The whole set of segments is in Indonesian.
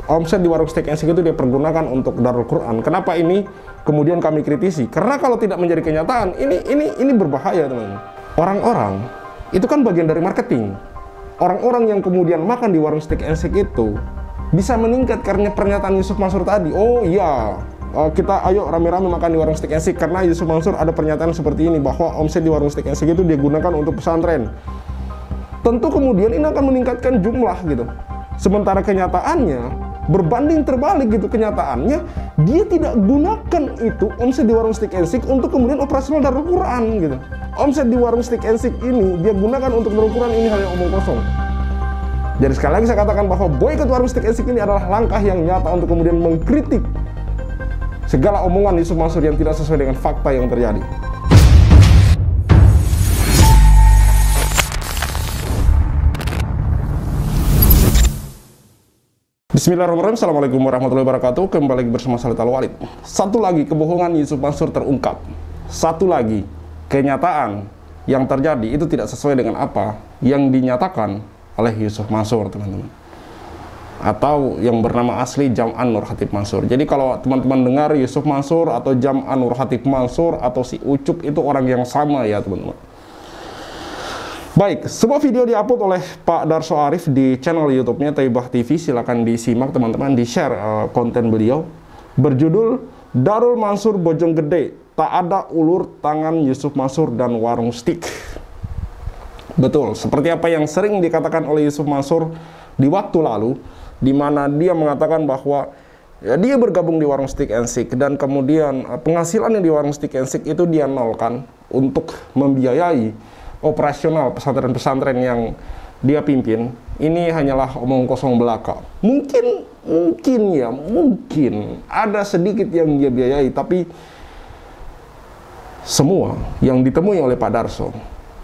omset di warung steak and shake itu dia pergunakan untuk Darul Quran. Kenapa ini kemudian kami kritisi? Karena kalau tidak menjadi kenyataan, ini berbahaya, teman-teman. Orang-orang itu kan bagian dari marketing. Orang-orang yang kemudian makan di warung steak and shake itu bisa meningkat karena pernyataan Yusuf Mansur tadi. Oh iya, kita ayo rame-rame makan di warung steak and shake karena Yusuf Mansur ada pernyataan seperti ini bahwa omset di warung steak and shake itu dia gunakan untuk pesantren. Tentu kemudian ini akan meningkatkan jumlah gitu. Sementara kenyataannya berbanding terbalik gitu, kenyataannya dia tidak gunakan itu omset di warung steak and shake untuk kemudian operasional Darul Quran gitu. Omset di warung steak and shake ini dia gunakan untuk Darul Quran, ini hanya omong kosong. Jadi sekali lagi saya katakan bahwa boykot warung steak and shake ini adalah langkah yang nyata untuk kemudian mengkritik segala omongan Yusuf Mansur yang tidak sesuai dengan fakta yang terjadi. Bismillahirrahmanirrahim. Assalamualaikum warahmatullahi wabarakatuh. Kembali lagi bersama saya Al-Walid. Satu lagi kebohongan Yusuf Mansur terungkap. Satu lagi kenyataan yang terjadi itu tidak sesuai dengan apa yang dinyatakan oleh Yusuf Mansur, teman-teman. Atau yang bernama asli Jam'an Nur Khatib Mansur. Jadi kalau teman-teman dengar Yusuf Mansur atau Jam'an Nur Khatib Mansur atau si Ucup itu orang yang sama ya, teman-teman. Baik, sebuah video diupload oleh Pak Darso Arif di channel YouTube-nya Thaibah TV. Silahkan disimak teman-teman, di-share konten beliau. Berjudul Darul Mansur Bojonggede, tak ada ulur tangan Yusuf Mansur dan warung steak. Betul, seperti apa yang sering dikatakan oleh Yusuf Mansur di waktu lalu, di mana dia mengatakan bahwa ya, dia bergabung di warung steak and shake dan kemudian penghasilannya di warung steak and shake itu dia nolkan untuk membiayai operasional pesantren-pesantren yang dia pimpin. Ini hanyalah omong kosong belaka. Mungkin ada sedikit yang dia biayai, tapi semua yang ditemui oleh Pak Darso,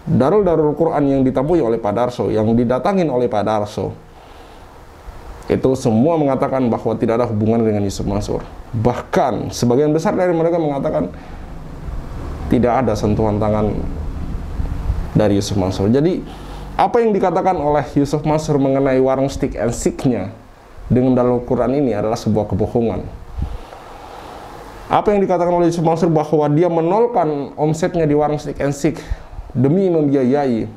Darul Quran yang ditemui oleh Pak Darso, yang didatangin oleh Pak Darso, itu semua mengatakan bahwa tidak ada hubungan dengan Yusuf Mansur. Bahkan sebagian besar dari mereka mengatakan tidak ada sentuhan tangan dari Yusuf Mansur. Jadi apa yang dikatakan oleh Yusuf Mansur mengenai warung steak and shake-nya dengan Darul Quran ini adalah sebuah kebohongan. Apa yang dikatakan oleh Yusuf Mansur bahwa dia menolkan omsetnya di warung steak and shake demi membiayai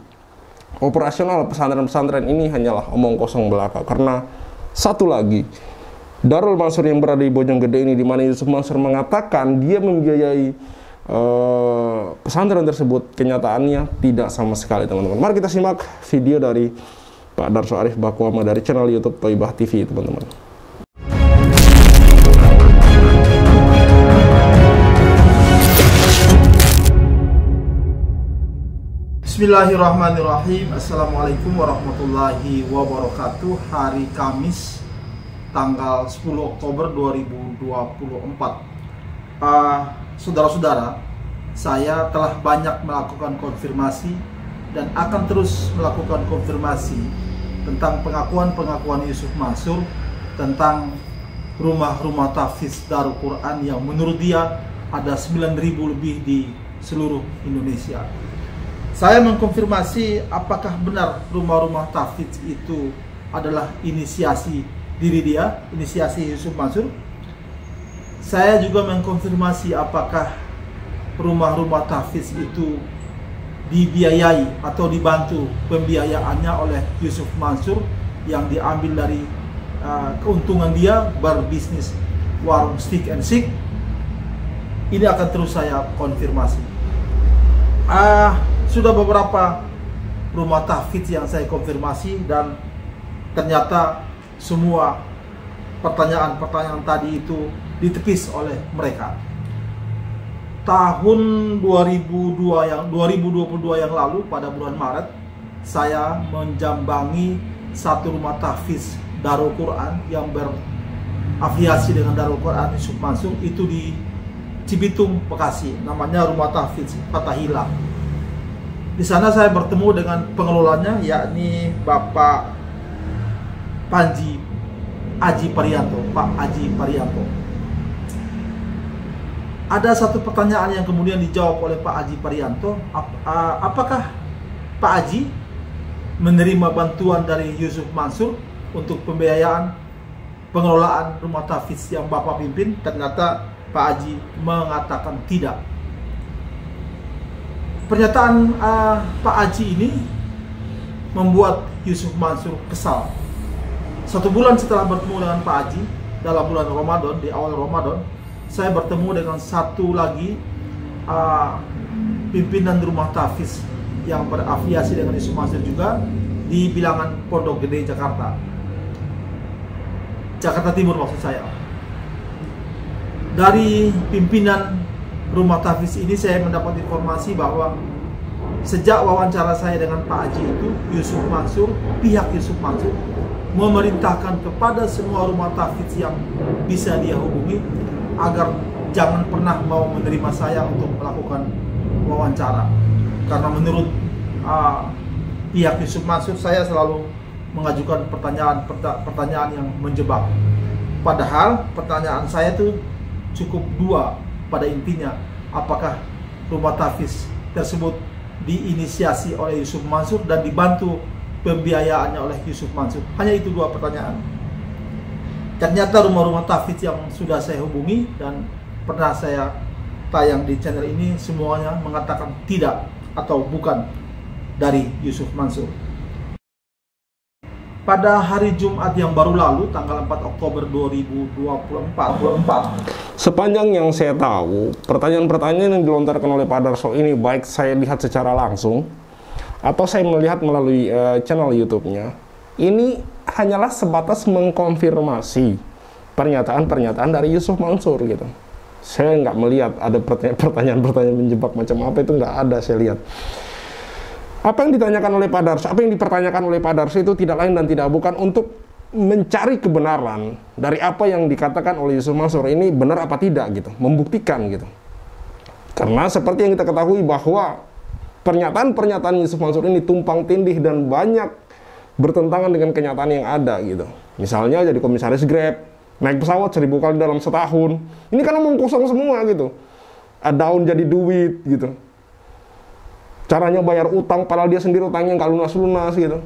operasional pesantren-pesantren ini hanyalah omong kosong belaka. Karena satu lagi, Darul Mansur yang berada di Bojonggede ini, di mana Yusuf Mansur mengatakan dia membiayai pesantren tersebut, kenyataannya tidak sama sekali, teman-teman. Mari kita simak video dari Pak Darso Arif Bakwama dari channel YouTube Thaibah TV, teman-teman. Bismillahirrahmanirrahim. Assalamualaikum warahmatullahi wabarakatuh. Hari Kamis tanggal 10 Oktober 2024. Saudara-saudara, saya telah banyak melakukan konfirmasi dan akan terus melakukan konfirmasi tentang pengakuan-pengakuan Yusuf Mansur tentang rumah-rumah tahfiz Darul Quran yang menurut dia ada 9.000 lebih di seluruh Indonesia. Saya mengkonfirmasi apakah benar rumah-rumah tahfiz itu adalah inisiasi diri dia, inisiasi Yusuf Mansur. Saya juga mengkonfirmasi apakah rumah-rumah tahfiz itu dibiayai atau dibantu pembiayaannya oleh Yusuf Mansur yang diambil dari keuntungan dia berbisnis warung steak and shake. Ini akan terus saya konfirmasi. Sudah beberapa rumah tahfiz yang saya konfirmasi dan ternyata semua pertanyaan-pertanyaan tadi itu ditepis oleh mereka. Tahun 2022 yang lalu pada bulan Maret, saya menjambangi satu rumah tahfiz Darul Quran yang berafiliasi dengan Darul Quran Yusuf Mansur, itu di Cibitung, Bekasi. Namanya Rumah Tahfiz Fathahillah. Di sana saya bertemu dengan pengelolanya, yakni Bapak Panji Aji Parianto, Pak Aji Parianto. Ada satu pertanyaan yang kemudian dijawab oleh Pak Aji Parianto, apakah Pak Aji menerima bantuan dari Yusuf Mansur untuk pembiayaan pengelolaan rumah tahfidz yang Bapak pimpin? Ternyata Pak Haji mengatakan tidak. Pernyataan Pak Haji ini membuat Yusuf Mansur kesal. 1 bulan setelah bertemu dengan Pak Haji dalam bulan Ramadan, di awal Ramadan, saya bertemu dengan satu lagi pimpinan rumah tahfidz yang berafiliasi dengan Yusuf Mansur juga di bilangan Pondok Gede, Jakarta Timur maksud saya. Dari pimpinan rumah tahfidz ini saya mendapat informasi bahwa sejak wawancara saya dengan Pak Haji itu, pihak Yusuf Mansur memerintahkan kepada semua rumah tahfidz yang bisa dia hubungi agar jangan pernah mau menerima saya untuk melakukan wawancara. Karena menurut pihak Yusuf Mansur, saya selalu mengajukan pertanyaan yang menjebak. Padahal pertanyaan saya itu cukup 2 pada intinya. Apakah rumah tahfidz tersebut diinisiasi oleh Yusuf Mansur dan dibantu pembiayaannya oleh Yusuf Mansur? Hanya itu 2 pertanyaan. Ternyata rumah-rumah tahfidz yang sudah saya hubungi dan pernah saya tayang di channel ini, semuanya mengatakan tidak atau bukan dari Yusuf Mansur. Pada hari Jumat yang baru lalu, tanggal 4 Oktober 2024, sepanjang yang saya tahu, pertanyaan-pertanyaan yang dilontarkan oleh Pak Darso ini, baik saya lihat secara langsung atau saya melihat melalui channel YouTube-nya, ini hanyalah sebatas mengkonfirmasi pernyataan-pernyataan dari Yusuf Mansur gitu. Saya nggak melihat ada pertanyaan-pertanyaan menjebak macam apa, itu nggak ada saya lihat. Apa yang ditanyakan oleh Pak Darso, apa yang dipertanyakan oleh Pak Darso itu tidak lain dan tidak bukan untuk mencari kebenaran dari apa yang dikatakan oleh Yusuf Mansur ini benar apa tidak gitu, membuktikan gitu. Karena seperti yang kita ketahui bahwa pernyataan-pernyataan Yusuf Mansur ini tumpang tindih dan banyak bertentangan dengan kenyataan yang ada gitu. Misalnya jadi komisaris Grab, naik pesawat 1000 kali dalam setahun. Ini kan omong kosong semua gitu. Daun jadi duit gitu. Caranya bayar utang padahal dia sendiri utangnya nggak lunas-lunas gitu.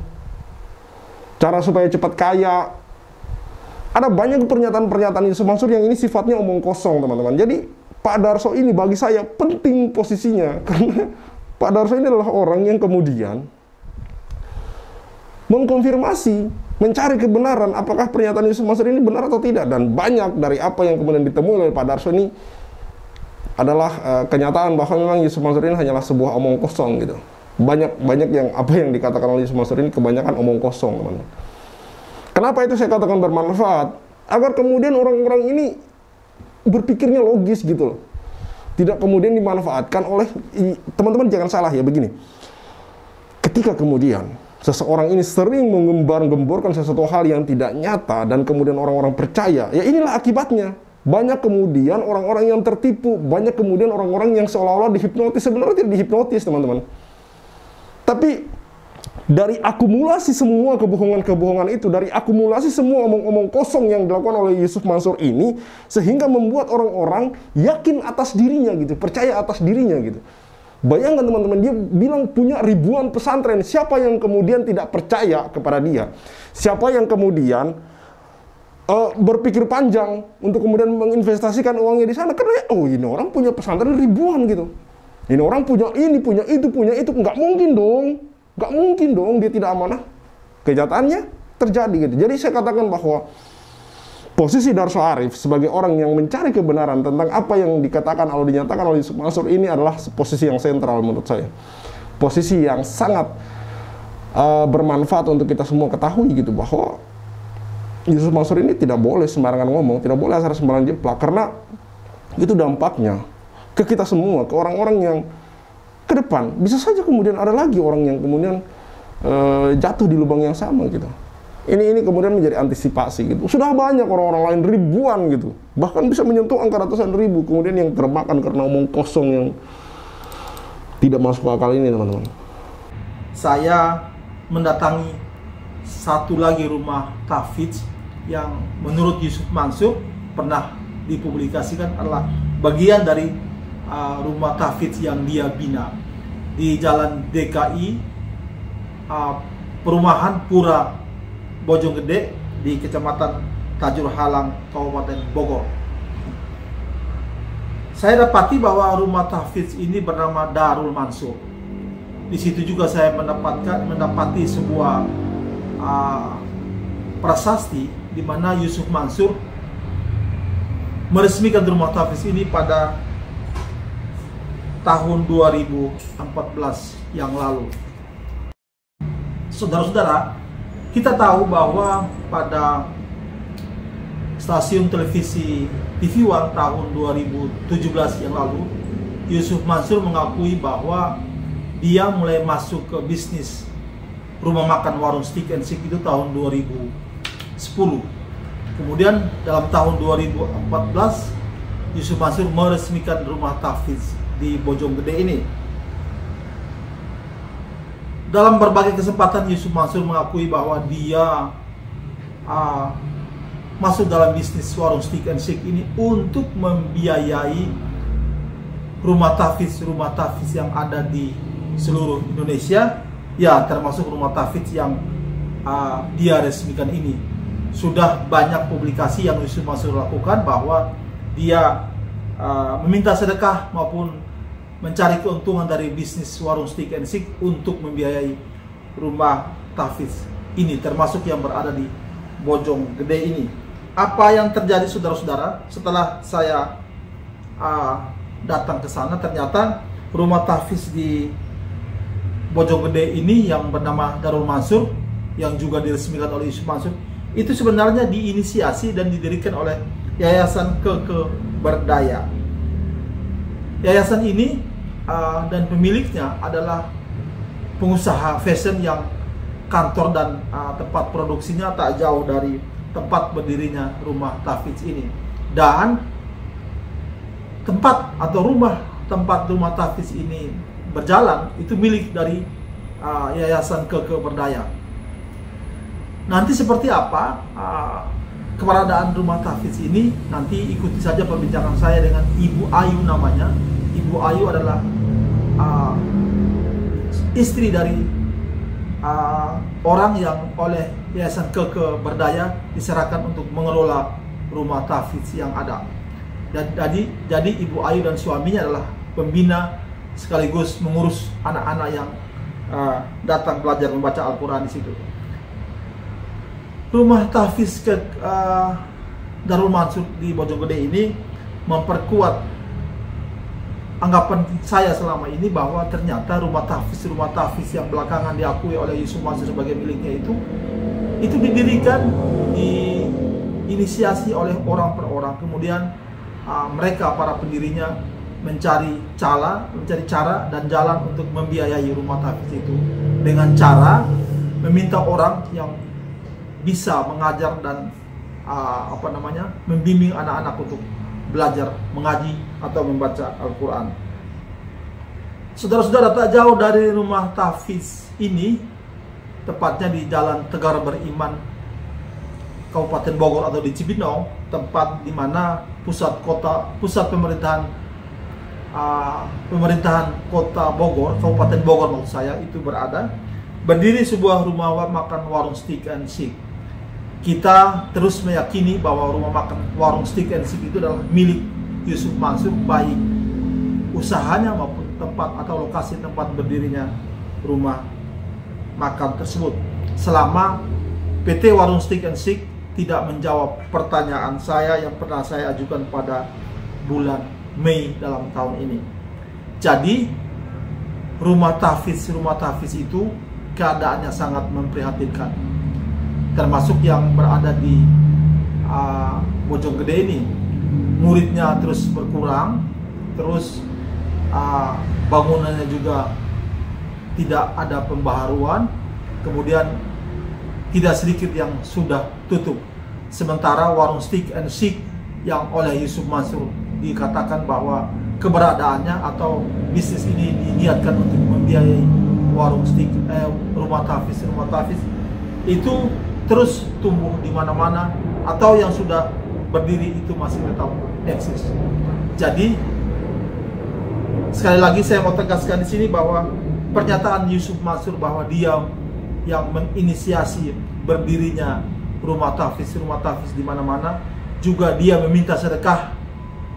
Cara supaya cepat kaya. Ada banyak pernyataan-pernyataan Yusuf Mansur yang ini sifatnya omong kosong, teman-teman. Jadi Pak Darso ini bagi saya penting posisinya, karena Pak Darso ini adalah orang yang kemudian mengkonfirmasi, mencari kebenaran apakah pernyataan Yusuf Mansur ini benar atau tidak. Dan banyak dari apa yang kemudian ditemui oleh Pak Darso ini adalah kenyataan bahwa memang Yusuf Mansur ini hanyalah sebuah omong kosong gitu. Banyak yang apa yang dikatakan oleh Yusuf Mansur ini kebanyakan omong kosong, teman-teman. Kenapa itu saya katakan bermanfaat? Agar kemudian orang-orang ini berpikirnya logis gitu loh. Tidak kemudian dimanfaatkan oleh, teman-teman jangan salah ya, begini. Ketika kemudian seseorang ini sering mengembar-gemborkan sesuatu hal yang tidak nyata dan kemudian orang-orang percaya, ya inilah akibatnya. Banyak kemudian orang-orang yang tertipu, banyak kemudian orang-orang yang seolah-olah dihipnotis, sebenarnya tidak dihipnotis, teman-teman. Tapi dari akumulasi semua kebohongan-kebohongan itu, dari akumulasi semua omong-omong kosong yang dilakukan oleh Yusuf Mansur ini, sehingga membuat orang-orang yakin atas dirinya gitu, percaya atas dirinya gitu. Bayangkan teman-teman, dia bilang punya ribuan pesantren. Siapa yang kemudian tidak percaya kepada dia? Siapa yang kemudian berpikir panjang untuk kemudian menginvestasikan uangnya di sana? Karena ini orang punya pesantren ribuan gitu. Ini orang punya ini, punya itu. Nggak mungkin dong dia tidak amanah. Kenyataannya terjadi gitu. Jadi saya katakan bahwa posisi Darso Arif sebagai orang yang mencari kebenaran tentang apa yang dikatakan atau dinyatakan oleh Yusuf Mansur ini adalah posisi yang sentral menurut saya. Posisi yang sangat bermanfaat untuk kita semua ketahui gitu, bahwa Yusuf Mansur ini tidak boleh sembarangan ngomong, tidak boleh asal sembarangan jeplak, karena itu dampaknya ke kita semua, ke orang-orang yang ke depan. Bisa saja kemudian ada lagi orang yang kemudian jatuh di lubang yang sama gitu. Ini kemudian menjadi antisipasi gitu. Sudah banyak orang-orang lain ribuan gitu, bahkan bisa menyentuh angka ratusan ribu, kemudian yang termakan karena omong kosong yang tidak masuk akal ini, teman-teman. Saya mendatangi satu lagi rumah tahfidz yang menurut Yusuf Mansur pernah dipublikasikan adalah bagian dari rumah tahfidz yang dia bina di Jalan DKI, Perumahan Pura Bojonggede di Kecamatan Tajur Halang, Kabupaten Bogor. Saya dapati bahwa rumah tahfidz ini bernama Darul Mansur. Di situ juga saya mendapati sebuah prasasti di mana Yusuf Mansur meresmikan rumah tahfidz ini pada tahun 2014 yang lalu. Saudara-saudara, kita tahu bahwa pada stasiun televisi TV One tahun 2017 yang lalu, Yusuf Mansur mengakui bahwa dia mulai masuk ke bisnis rumah makan warung Steak and Shake itu tahun 2010. Kemudian dalam tahun 2014, Yusuf Mansur meresmikan rumah tahfidz di Bojonggede ini. Dalam berbagai kesempatan, Yusuf Mansur mengakui bahwa dia masuk dalam bisnis warung Steak and Shake ini untuk membiayai rumah tahfidz yang ada di seluruh Indonesia, ya termasuk rumah tahfidz yang dia resmikan ini. Sudah banyak publikasi yang Yusuf Mansur lakukan bahwa dia meminta sedekah maupun mencari keuntungan dari bisnis warung Steak and Shake untuk membiayai rumah tahfidz ini, termasuk yang berada di Bojonggede ini. Apa yang terjadi, saudara-saudara, setelah saya datang ke sana, ternyata rumah tahfidz di Bojonggede ini yang bernama Darul Mansur, yang juga diresmikan oleh Yusuf Mansur, itu sebenarnya diinisiasi dan didirikan oleh Yayasan Keke Berdaya. Yayasan ini dan pemiliknya adalah pengusaha fashion yang kantor dan tempat produksinya tak jauh dari tempat berdirinya rumah tahfidz ini. Dan tempat rumah tahfidz ini berjalan itu milik dari Yayasan Keke Berdaya. Nanti seperti apa keberadaan rumah tahfidz ini, nanti ikuti saja perbincangan saya dengan Ibu Ayu namanya. Ibu Ayu adalah istri dari orang yang oleh Yayasan Keke Berdaya diserahkan untuk mengelola rumah tahfidz yang ada. Jadi Ibu Ayu dan suaminya adalah pembina sekaligus mengurus anak-anak yang datang belajar membaca Al-Quran di situ. Rumah tahfidz Darul Mansur di Bojonggede ini memperkuat anggapan saya selama ini bahwa ternyata rumah tahfidz yang belakangan diakui oleh Yusuf Mansur sebagai miliknya itu didirikan, diinisiasi oleh orang per orang. Kemudian mereka para pendirinya mencari cara dan jalan untuk membiayai rumah tahfidz itu dengan cara meminta orang yang bisa mengajar dan membimbing anak-anak untuk belajar mengaji atau membaca Al-Quran. Saudara-saudara, tak jauh dari rumah tahfidz ini, tepatnya di Jalan Tegar Beriman, Kabupaten Bogor atau di Cibinong, tempat di mana pusat pemerintahan kota Bogor, Kabupaten Bogor maksud saya, itu berada, berdiri sebuah rumah makan warung Steak and Shake. Kita terus meyakini bahwa rumah makan warung Steak and Shake itu adalah milik Yusuf Mansur, baik usahanya maupun tempat atau lokasi tempat berdirinya rumah makan tersebut. Selama PT Warung Steak and Shake tidak menjawab pertanyaan saya yang pernah saya ajukan pada bulan Mei dalam tahun ini. Jadi rumah tahfidz itu keadaannya sangat memprihatinkan, termasuk yang berada di Bojonggede ini. Muridnya terus berkurang, terus bangunannya juga tidak ada pembaharuan, kemudian tidak sedikit yang sudah tutup. Sementara warung Steak and Shake yang oleh Yusuf Mansur dikatakan bahwa keberadaannya atau bisnis ini diniatkan untuk membiayai warung rumah tahfidz itu terus tumbuh di mana-mana, atau yang sudah berdiri itu masih tetap eksis. Jadi sekali lagi saya mau tegaskan di sini bahwa pernyataan Yusuf Mansur bahwa dia yang menginisiasi berdirinya rumah tahfiz di mana-mana, juga dia meminta sedekah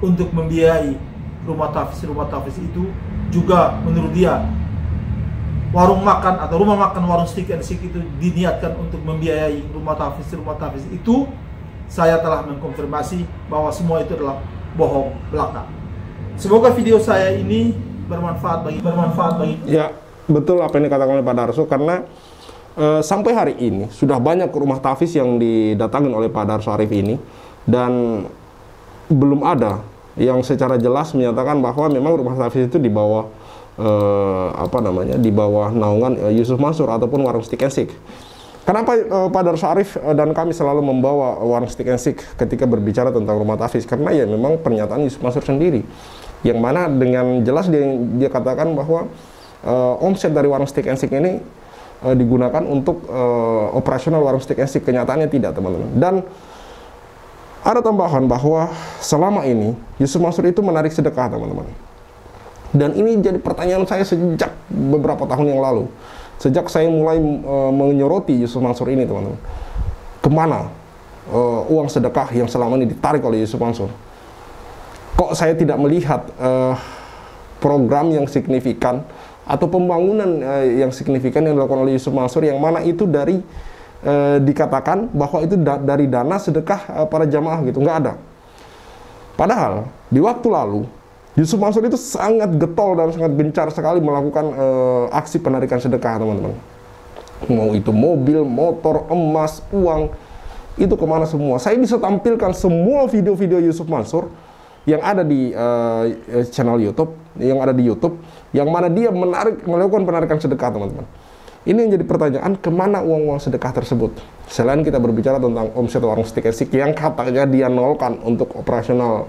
untuk membiayai rumah tahfiz itu. Juga menurut dia warung makan atau rumah makan warung stick and stick itu diniatkan untuk membiayai rumah tahfiz itu. Saya telah mengkonfirmasi bahwa semua itu adalah bohong belaka. Semoga video saya ini bermanfaat bagi ya, betul apa yang dikatakan oleh Pak Darso, karena sampai hari ini sudah banyak rumah tahfiz yang didatangi oleh Pak Darso Arif ini, dan belum ada yang secara jelas menyatakan bahwa memang rumah tahfiz itu di bawah di bawah naungan Yusuf Mansur ataupun warung stick and stick. Kenapa Pak Darso Arif dan kami selalu membawa warung stick and stick ketika berbicara tentang rumah tahfiz? Karena ya memang pernyataan Yusuf Mansur sendiri, yang mana dengan jelas dia katakan bahwa omset dari warung stick and stick ini digunakan untuk operasional warung stick and stick. Kenyataannya tidak, teman-teman. Dan ada tambahan bahwa selama ini Yusuf Mansur itu menarik sedekah, teman-teman. Dan ini jadi pertanyaan saya sejak beberapa tahun yang lalu. Sejak saya mulai menyoroti Yusuf Mansur ini, teman-teman. Kemana uang sedekah yang selama ini ditarik oleh Yusuf Mansur? Kok saya tidak melihat program yang signifikan atau pembangunan yang signifikan yang dilakukan oleh Yusuf Mansur, yang mana itu dari dikatakan bahwa itu dari dana sedekah para jamaah gitu, nggak ada. Padahal di waktu lalu Yusuf Mansur itu sangat getol dan sangat gencar sekali melakukan aksi penarikan sedekah, teman-teman. Mau itu mobil, motor, emas, uang, itu kemana semua. Saya bisa tampilkan semua video-video Yusuf Mansur yang ada di channel YouTube, yang ada di YouTube, yang mana dia melakukan penarikan sedekah, teman-teman. Ini yang jadi pertanyaan, kemana uang-uang sedekah tersebut? Selain kita berbicara tentang omset warung stick and stick yang katanya dia nolkan untuk operasional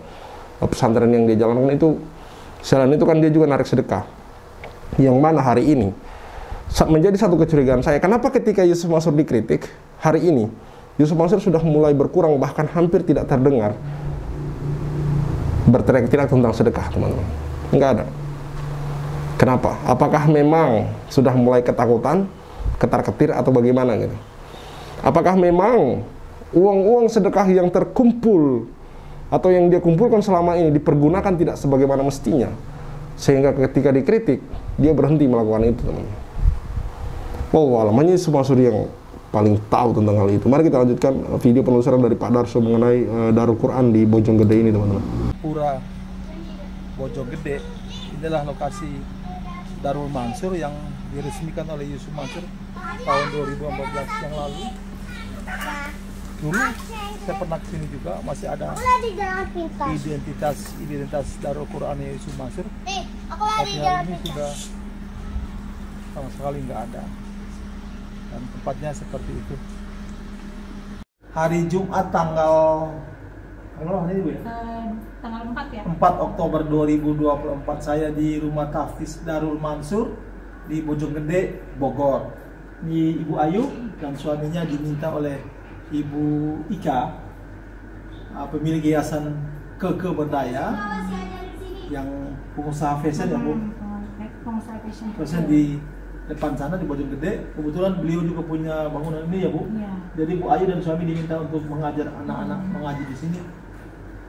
pesantren yang dia jalankan itu, selain itu kan dia juga narik sedekah. Yang mana hari ini menjadi satu kecurigaan saya, kenapa ketika Yusuf Mansur dikritik, hari ini Yusuf Mansur sudah mulai berkurang, bahkan hampir tidak terdengar berteriak-teriak tentang sedekah, teman-teman. Enggak ada. Kenapa? Apakah memang sudah mulai ketakutan, ketar-ketir, atau bagaimana gitu? Apakah memang uang-uang sedekah yang terkumpul atau yang dia kumpulkan selama ini dipergunakan tidak sebagaimana mestinya, sehingga ketika dikritik dia berhenti melakukan itu, teman-teman? Alamanya Yusuf Mansur yang paling tahu tentang hal itu. Mari kita lanjutkan video penelusuran dari Pak Darso mengenai Darul Quran di Bojonggede ini, teman-teman. Pura Bojonggede inilah lokasi Darul Mansur yang diresmikan oleh Yusuf Mansur tahun 2014 yang lalu. Dulu saya pernah kesini juga, masih ada identitas Darul Quran Yusuf Mansur. Tapi hari ini sudah sama sekali nggak ada, dan tempatnya seperti itu. Hari Jumat tanggal 4 ya? 4 Oktober 2024 saya di rumah tahfiz Darul Mansur di Bojonggede, Bogor. Ini Ibu Ayu dan suaminya diminta oleh Ibu Ika, pemilik yayasan Keke Berdaya, yang pengusaha fashion ya Bu, pengusaha fashion di depan sana di Bojonggede. Kebetulan beliau juga punya bangunan ini ya Bu. Ya. Jadi Bu Ayu dan suami diminta untuk mengajar anak-anak mengaji di sini.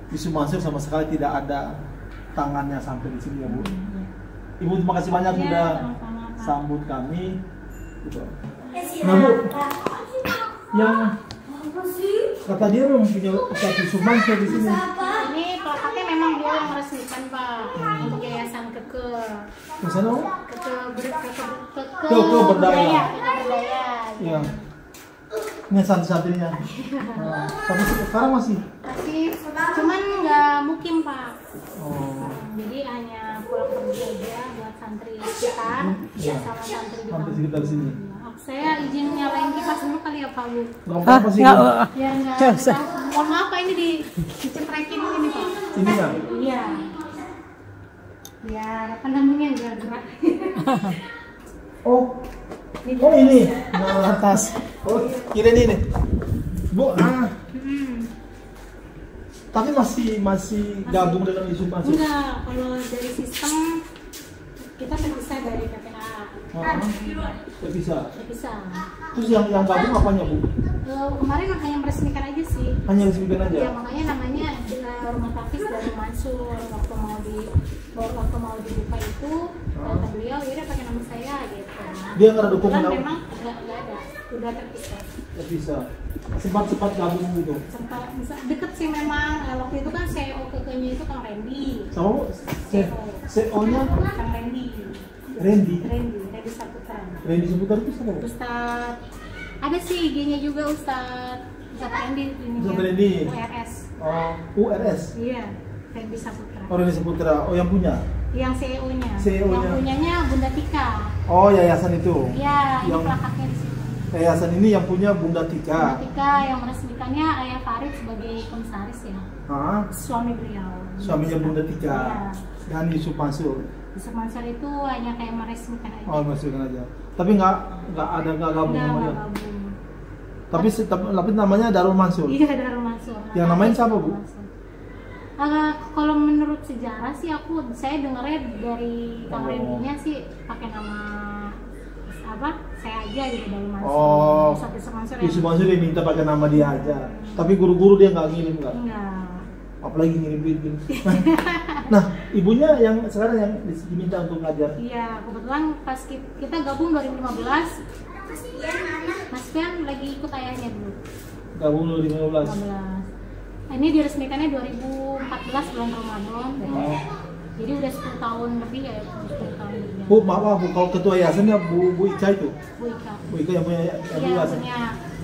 Yusuf Mansur sama sekali tidak ada tangannya sampai di sini ya Bu. Ibu terima kasih banyak sudah sambut kami. Gitu. Nah Bu, yang kata dia mempunyai Ustaz Yusuf Mansur di sini. Ini plakatnya memang dia yang resmikan Pak, untuk yayasan Keke. Di sana? Keke Berdaya. Iya. Ini santri-santrinya. Nah, tapi sekarang masih? Cuman nggak mukim Pak. Oh. Jadi hanya pulang pergi aja buat santri sekitar, sama santri di Sampai sekitar sini. Saya izin nyalain kipas dulu kali ya Pak Bu. Gak apa-apa sih. Biar nggak. Mohon maaf Pak, ini dicentrekin ini Pak. Ini ya? Iya. Biar apa namanya nggak gerak. Oh ini. Nah atas. Oh kira ini nih. Bu, tapi masih gabung dengan Yusuf Mansur? Enggak, kalau dari sistem kita terpisah dari KPA. Terpisah. Terpisah. Terus yang gabung apanya Bu? Kemarin hanya meresmikan aja sih. Hanya resmikan aja. Ya makanya namanya Rumah Hafiz Darul Mansur. Waktu mau dibuka itu kata beliau, ya udah pakai nama saya gitu. Dia nggak ada dokumen Kebetulan apa? memang nggak ada, udah terpisah. Nggak bisa. Sempat gabung gitu. Sempat deket sih memang. Waktu itu kan CEO kekenya itu Kang Randy. Sama CEO-nya Kang Randy Saputra. Randy Saputra itu siapa? Ustad, ada sih IG-nya juga Ustad Randy ini. Ustad Randy. URS. Oh, URS. Iya, Randy Saputra. Oh, Randy Saputra. Oh, yang punya? Yang CEO-nya. CEO-nya. Yang punyanya Bunda Tika. Oh, yayasan itu. Iya, ini Yang plakatnya di sini. yayasan ini yang punya Bunda Bunda Tika. Tika yang meresmikannya Ayah Farid sebagai komisaris ya. Hah? Suami beliau. Suaminya Bunda Tika. Iya. Dan Yusuf Mansur. Yusuf Mansur itu hanya kayak meresmikan aja. Oh, masukkan aja. Tapi nggak gabung Nggak namanya. gabung. Tapi namanya Darul Mansur. Iya, Darul Mansur. Yang namanya siapa, Bu? Kalau menurut sejarah sih saya dengarnya dari Kang Randy-nya sih pakai nama saya aja gitu, Darul Mansur. Oh. Yusuf Mansur. Yusuf Mansur dia minta pakai nama dia aja. Tapi guru-guru dia nggak ngirim nggak? Enggak. Apalagi ngirim duit gitu. Nah, ibunya yang sekarang yang diminta untuk ngajar. Iya, kebetulan pas kita gabung 2015, Mas Fian lagi ikut ayahnya dulu. Gabung 2015. 2015. Nah, ini diresmikannya 2014 bulan Ramadan. Oh. Jadi udah 10 tahun lebih ya, 10 tahun lebih. Bu, maaf Bu, kalau ketua yayasannya Bu Ica itu. Bu Ika. Bu Ica yang punya Iya, yayasan.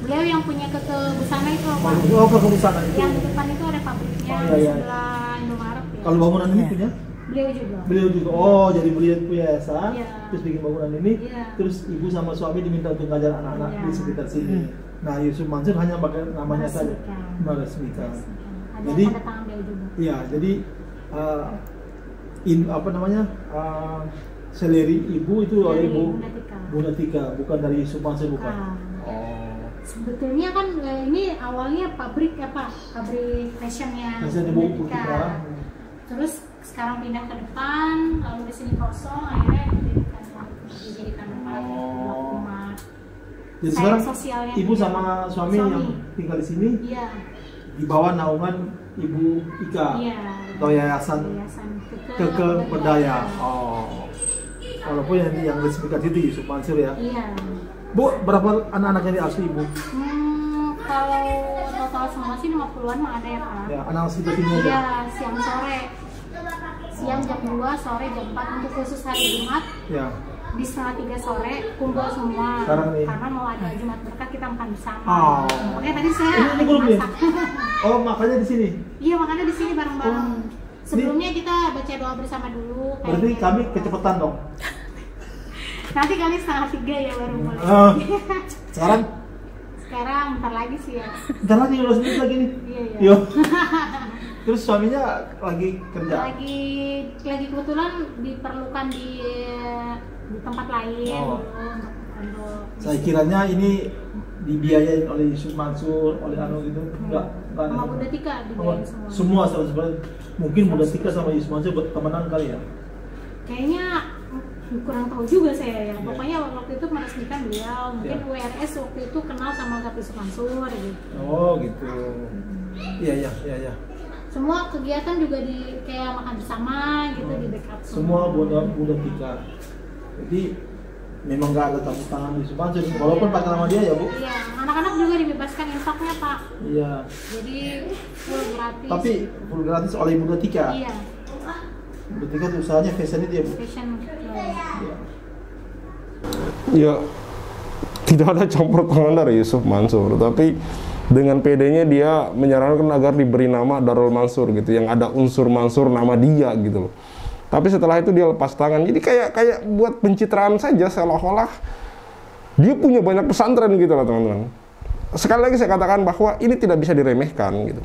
beliau yang punya ke busana itu apa? Oh, ke sana itu. Yang di depan itu ada pabriknya, Oh, iya. sebelah Indomaret ya. Kalau bangunan ini punya? Beliau juga. Beliau juga. Oh, jadi beliau punya yayasan, Iya. terus bikin bangunan ini, Iya. terus ibu sama suami diminta untuk ngajar anak-anak Iya. di sekitar sini. Nah, Yusuf Mansur hanya pakai namanya saja, Meresmikan. meresmikan. Ada Jadi, tanda tangan beliau juga. iya, jadi seleri ibu itu oleh Dari ibu Bunda Tika. Bunda Tika, bukan dari Yusuf Mansur, bukan. Bukan. Oh. Sebetulnya kan ini awalnya pabrik pabrik fashionnya Fashionnya Bunda Bu Tika. Tika. Terus sekarang pindah ke depan, lalu di sini kosong, akhirnya dijadikan tempat Oh. rumah. Jadi Sayap sekarang sosialnya ibu dia. sama suami yang tinggal di sini Iya, di bawah naungan Ibu Ika iya. atau yayasan Keke Berdaya. Oh. Walaupun yang resmikan itu Yusuf Mansur ya. Iya. Bu, berapa anak-anak yang diasuh Ibu? Kalau total semua sih 50-an mah ada ya Pak. Ya, anak sekitar sini aja. Iya, siang sore. Siang jam 2, sore jam 4 untuk khusus hari Jumat. Ya. Di setengah 3 sore kumpul semua. Sekarang nih. Karena mau ada Jumat berkah kita makan bersama. Oh. Makanya tadi saya Ini lagi belum nih? masak. Oh, makanya di sini. Iya, makanya di sini bareng-bareng. Oh. Sebelumnya kita baca doa bersama dulu. kayak Berarti gitu. kami kecepatan dong. Nanti kali setengah 3 ya baru mulai. Sekarang Sekarang bentar lagi sih ya. bentar lagi 15 menit lagi nih. Iya, iya. Yo. Terus suaminya lagi kerja. Lagi kebetulan diperlukan di tempat lain Oh. untuk Saya kiranya ini dibiayain oleh Yusuf Mansur, oleh Anu gitu. Enggak sama Bunda Tika dibiayain Semua semua. sebenarnya. Mungkin Bunda Tika sama Yusuf Mansur temenan kali ya. Kayaknya kurang tahu juga saya ya. Iya. Pokoknya waktu itu meresmikan beliau, mungkin Iya. WRS waktu itu kenal sama Yusuf Mansur gitu. Oh gitu. Iya. Semua kegiatan juga di kayak makan bersama gitu di backup Semua Bunda Tika. Jadi memang nggak ada campur tangan Yusuf Mansur, walaupun pakai nama dia ya Bu. Iya, anak-anak juga dibebaskan infaknya Pak. Iya. Jadi full gratis. Tapi full gratis oleh Bunda Tika. Iya, Bunda Tika tuh usahanya fashion dia Bu. fashion. Iya. Ya, tidak ada campur tangan dari Yusuf Mansur, tapi dengan PD-nya dia menyarankan agar diberi nama Darul Mansur gitu, yang ada unsur Mansur nama dia gitu loh. Tapi setelah itu dia lepas tangan, jadi kayak buat pencitraan saja, seolah-olah dia punya banyak pesantren gitu loh teman-teman. Sekali lagi saya katakan bahwa ini tidak bisa diremehkan gitu,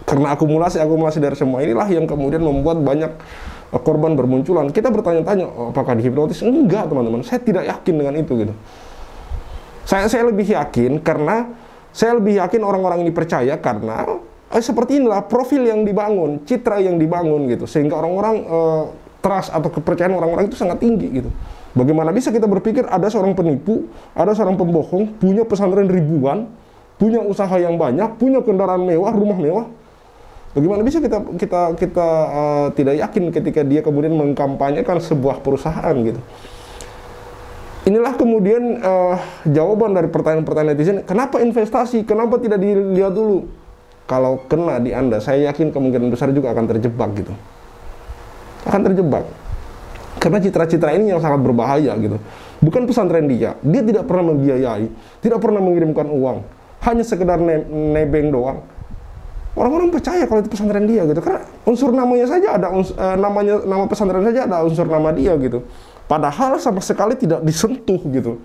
karena akumulasi dari semua inilah yang kemudian membuat banyak korban bermunculan. Kita bertanya-tanya, oh, apakah dihipnotis? Enggak teman-teman, saya tidak yakin dengan itu gitu. Saya lebih yakin karena saya lebih yakin orang-orang ini percaya karena seperti inilah profil yang dibangun, citra yang dibangun gitu, sehingga orang-orang trust atau kepercayaan orang-orang itu sangat tinggi gitu. Bagaimana bisa kita berpikir ada seorang penipu, ada seorang pembohong, punya pesantren ribuan, punya usaha yang banyak, punya kendaraan mewah, rumah mewah. Bagaimana bisa kita tidak yakin ketika dia kemudian mengkampanyekan sebuah perusahaan gitu? Inilah kemudian jawaban dari pertanyaan-pertanyaan netizen. Kenapa investasi? Kenapa tidak dilihat dulu? Kalau kena di Anda, saya yakin kemungkinan besar juga akan terjebak gitu. Akan terjebak. Karena citra-citra ini yang sangat berbahaya gitu. Bukan pesantren dia tidak pernah membiayai, tidak pernah mengirimkan uang, hanya sekedar nebeng doang. Orang-orang percaya kalau itu pesantren dia gitu, karena unsur namanya saja ada, nama pesantren saja ada unsur nama dia gitu. Padahal sama sekali tidak disentuh gitu,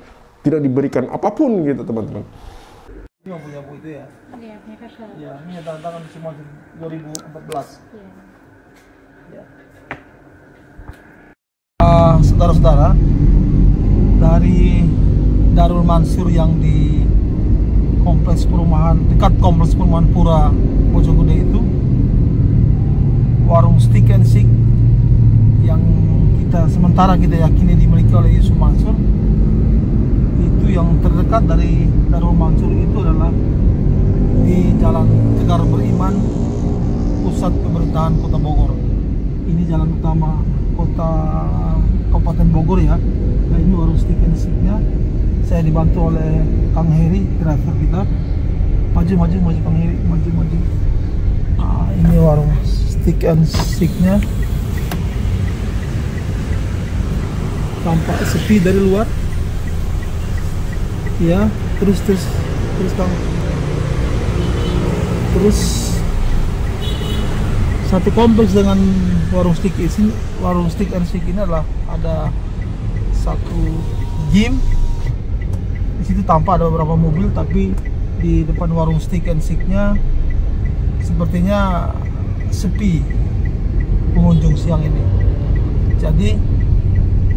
tidak diberikan apapun gitu teman-teman. Ini punya Bu itu ya? Iya, mereka ke. Ya, ini tanda tangan cuma 2014. Iya. Ya. Saudara-saudara, dari Darul Mansur yang di kompleks perumahan, dekat kompleks perumahan Pura Bojonggede itu, warung Stick and Shake yang sementara kita yakini dimiliki oleh Yusuf Mansur, itu yang terdekat dari Darul Mansur itu adalah di Jalan Tegar Beriman, pusat pemerintahan Kota Bogor. Ini jalan utama kota Kabupaten Bogor ya. Nah, ini warung Stick and Shake-nya. Saya dibantu oleh Kang Heri, driver kita. Maju Kang Heri, maju. Nah, ini warung Stick and Shake-nya. Tampak sepi dari luar. Ya, terus Kang. Terus satu kompleks dengan warung Stick and Shake ini adalah ada satu gym. Di situ tampak ada beberapa mobil, tapi di depan warung Stick and Shake-nya sepertinya sepi pengunjung siang ini. Jadi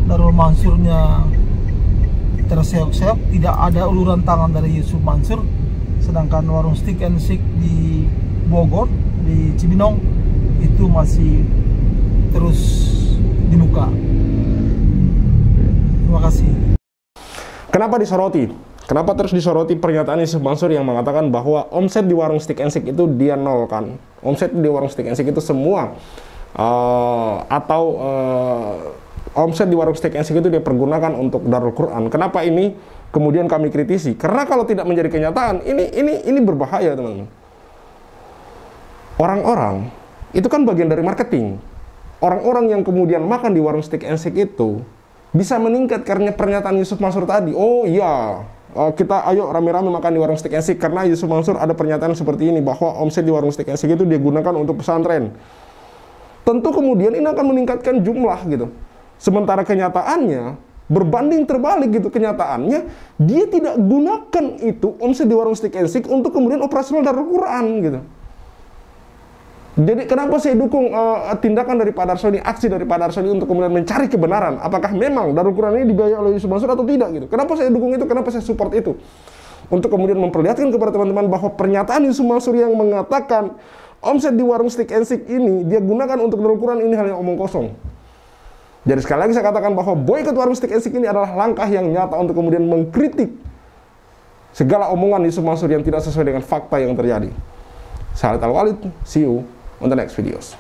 Darul Mansurnya terseok-seok, tidak ada uluran tangan dari Yusuf Mansur. Sedangkan warung Stick and Shake di Bogor, di Cibinong, itu masih terus dibuka. Terima kasih. Kenapa disoroti? Kenapa terus disoroti pernyataan Yusuf Mansur yang mengatakan bahwa omset di warung Stick and Shake itu dia nolkan? Omset di warung Stick and Shake itu semua omset di warung Stick and Shake itu dia pergunakan untuk Darul Quran. Kenapa ini kemudian kami kritisi? Karena kalau tidak menjadi kenyataan, ini berbahaya teman-teman. Orang-orang itu kan bagian dari marketing. Orang-orang yang kemudian makan di warung Stick and Shake itu bisa meningkat karena pernyataan Yusuf Mansur tadi. Oh iya, kita ayo rame-rame makan di warung Stick and Shake karena Yusuf Mansur ada pernyataan seperti ini bahwa omset di warung Stick and Shake itu dia gunakan untuk pesantren. Tentu kemudian ini akan meningkatkan jumlah gitu. Sementara kenyataannya berbanding terbalik gitu, kenyataannya dia tidak gunakan itu omset di warung Stick and Shake untuk kemudian operasional Darul Quran gitu. Jadi kenapa saya dukung tindakan dari Pak Darsoni, aksi dari Pak Darsoni untuk kemudian mencari kebenaran apakah memang Darul Quran ini dibiayai oleh Yusuf Mansur atau tidak gitu. Kenapa saya dukung itu, kenapa saya support itu, untuk kemudian memperlihatkan kepada teman-teman bahwa pernyataan Yusuf Mansur yang mengatakan omset di warung Stick and Shake ini dia gunakan untuk Darul Quran ini hanya omong kosong. Jadi sekali lagi saya katakan bahwa boykot warung Stick and Shake ini adalah langkah yang nyata untuk kemudian mengkritik segala omongan Yusuf Mansur yang tidak sesuai dengan fakta yang terjadi. Saya Khalid Al Walid, see you on the next videos.